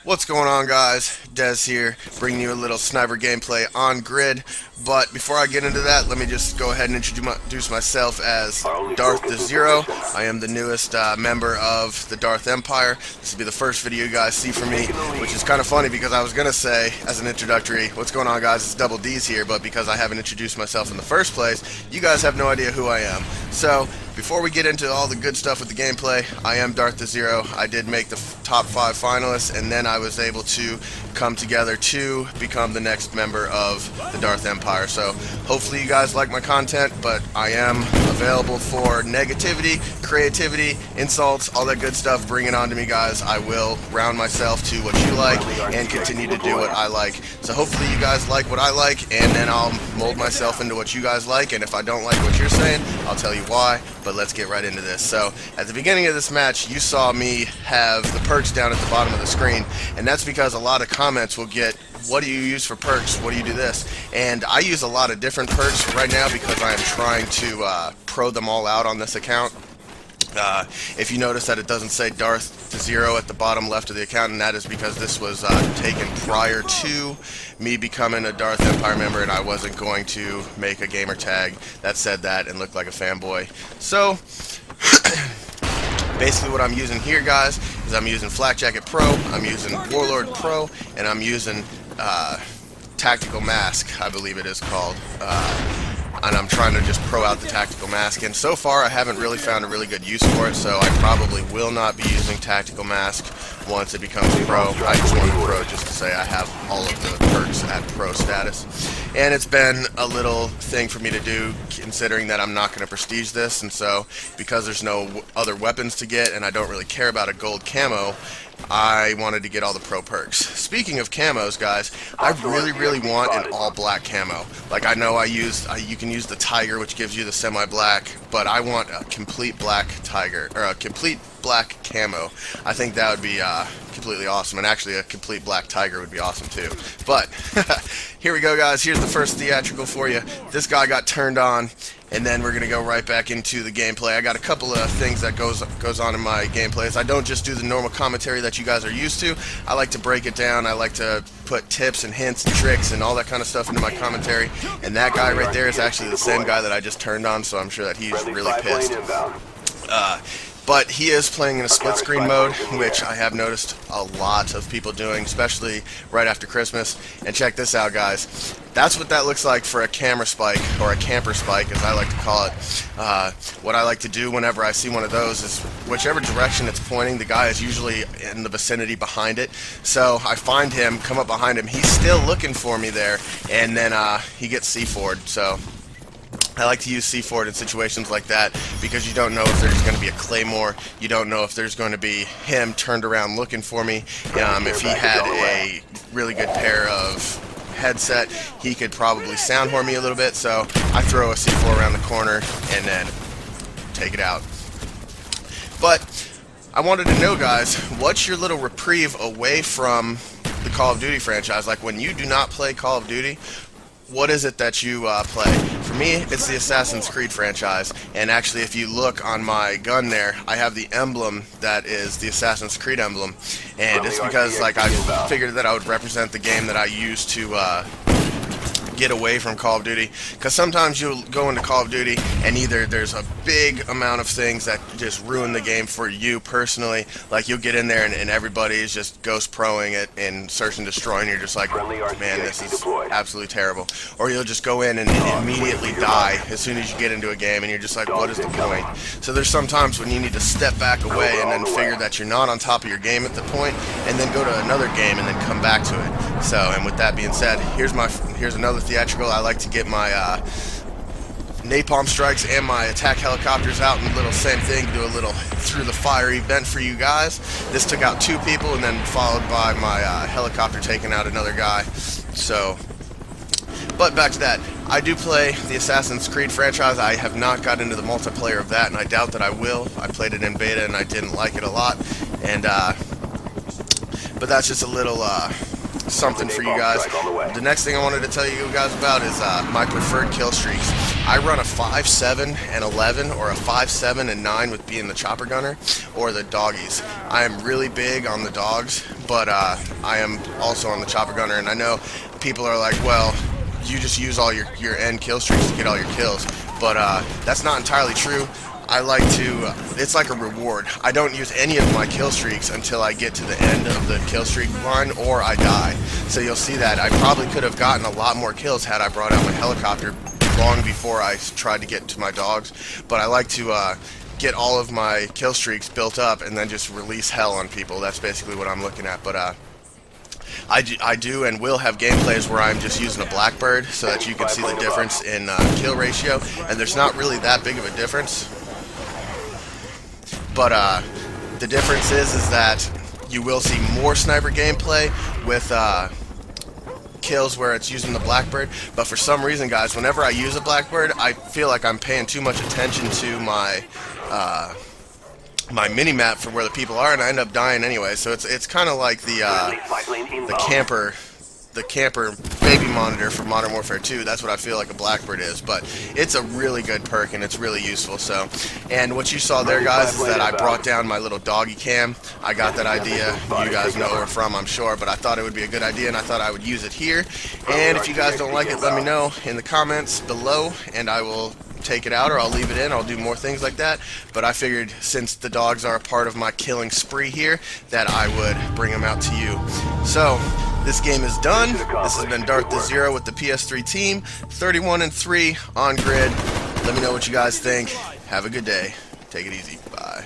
What's going on, guys? Des here, bringing you a little sniper gameplay on grid. But before I get into that, let me just go ahead and introduce myself as Darth the Zero. I am the newest member of the Darth Empire. This will be the first video you guys see from me, which is kind of funny because I was going to say, as an introductory, what's going on, guys? It's Double D's here, but because I haven't introduced myself in the first place, you guys have no idea who I am. So, before we get into all the good stuff with the gameplay, I am Darth the Zero. I did make the top 5 finalists, and then I was able to come together to become the next member of the Darth Empire. So hopefully you guys like my content, but I am available for negativity, creativity, insults, all that good stuff. Bring it on to me, guys. I will round myself to what you like and continue to do what I like. So hopefully you guys like what I like, and then I'll mold myself into what you guys like, and if I don't like what you're saying, I'll tell you why. But let's get right into this. So at the beginning of this match, you saw me have the perks down at the bottom of the screen, and that's because a lot of comments will get, what do you use for perks, what do you do this? And I use a lot of different perks right now because I am trying to pro them all out on this account. If you notice that it doesn't say Darth to Zero at the bottom left of the account, and that is because this was taken prior to me becoming a Darth Empire member, and I wasn't going to make a gamer tag that said that and looked like a fanboy. So basically what I'm using here, guys, is I'm using Flak Jacket Pro, I'm using Warlord Pro, and I'm using Tactical Mask, I believe it is called. And I'm trying to just pro out the Tactical Mask, and so far I haven't really found a really good use for it, so I probably will not be using Tactical Mask once it becomes pro. I just wanted pro just to say I have all of the perks at pro status. And it's been a little thing for me to do, considering that I'm not going to prestige this, and so because there's no other weapons to get and I don't really care about a gold camo, I wanted to get all the pro perks. Speaking of camos, guys, I really want an all black camo. Like, I know you can use the tiger, which gives you the semi-black, but I want a complete black tiger, or a complete black camo. I think that would be completely awesome, and actually a complete black tiger would be awesome too. But here we go, guys. Here's the first theatrical for you. This guy got turned on, and then we're gonna go right back into the gameplay. I got a couple of things that goes on in my gameplays. I don't just do the normal commentary that you guys are used to. I like to break it down. I like to put tips and hints and tricks and all that kind of stuff into my commentary. And that guy right there is actually the same guy that I just turned on, so I'm sure that he's really pissed. But he is playing in a split screen mode, which I have noticed a lot of people doing, especially right after Christmas. And check this out, guys. That's what that looks like for a camera spike, or a camper spike as I like to call it. What I like to do whenever I see one of those is whichever direction it's pointing, the guy is usually in the vicinity behind it. So I find him, come up behind him, he's still looking for me there, and then he gets C4'd. So I like to use C4 in situations like that because you don't know if there's going to be a claymore. You don't know if there's going to be him turned around looking for me. If he had a really good pair of headset, he could probably sound horn me a little bit. So I throw a C4 around the corner and then take it out. But I wanted to know, guys, what's your little reprieve away from the Call of Duty franchise? Like, when you do not play Call of Duty, what is it that you play? For me, it's the Assassin's Creed franchise, and actually if you look on my gun there, I have the emblem that is the Assassin's Creed emblem, and it's because, like, I figured that I would represent the game that I used to get away from Call of Duty, because sometimes you'll go into Call of Duty and either there's a big amount of things that just ruin the game for you personally, like you'll get in there and everybody is just ghost proing it and search and destroy, and you're just like, man, this is absolutely terrible. Or you'll just go in and immediately die as soon as you get into a game, and you're just like, what is the point? So there's some times when you need to step back away and then figure that you're not on top of your game at the point, and then go to another game and then come back to it. So, and with that being said, here's another theatrical. I like to get my napalm strikes and my attack helicopters out, and a little same thing, do a little through the fire event for you guys. This took out 2 people, and then followed by my helicopter taking out another guy. So, but back to that. I do play the Assassin's Creed franchise. I have not got into the multiplayer of that, and I doubt that I will. I played it in beta and I didn't like it a lot, and but that's just a little something for you guys. The next thing I wanted to tell you guys about is my preferred kill streaks. I run a 5, 7, and 11, or a 5, 7, and 9 with being the chopper gunner, or the doggies. I am really big on the dogs, but I am also on the chopper gunner, and I know people are like, well, you just use all your end kill streaks to get all your kills, but that's not entirely true. I like to, it's like a reward. I don't use any of my kill streaks until I get to the end of the kill streak line or I die. So you'll see that I probably could have gotten a lot more kills had I brought out my helicopter long before I tried to get to my dogs. But I like to get all of my kill streaks built up and then just release hell on people. That's basically what I'm looking at. But I do and will have gameplays where I'm just using a Blackbird so that you can see the difference in kill ratio. And there's not really that big of a difference. But the difference is that you will see more sniper gameplay with kills where it's using the Blackbird. But for some reason, guys, whenever I use a Blackbird, I feel like I'm paying too much attention to my my mini-map for where the people are, and I end up dying anyway. So it's kind of like the camper baby monitor for Modern Warfare 2. That's what I feel like a Blackbird is, but it's a really good perk and it's really useful. So, and what you saw there, guys, is that I brought down my little doggy cam. I got that idea. You guys know where from, I'm sure, but I thought it would be a good idea and I thought I would use it here. And if you guys don't like it, let me know in the comments below and I will take it out, or I'll leave it in. I'll do more things like that, but I figured since the dogs are a part of my killing spree here that I would bring them out to you. So this game is done. This has been Darth the Zero with the PS3 team, 31-3 on grid. Let me know what you guys think. Have a good day. Take it easy. Bye.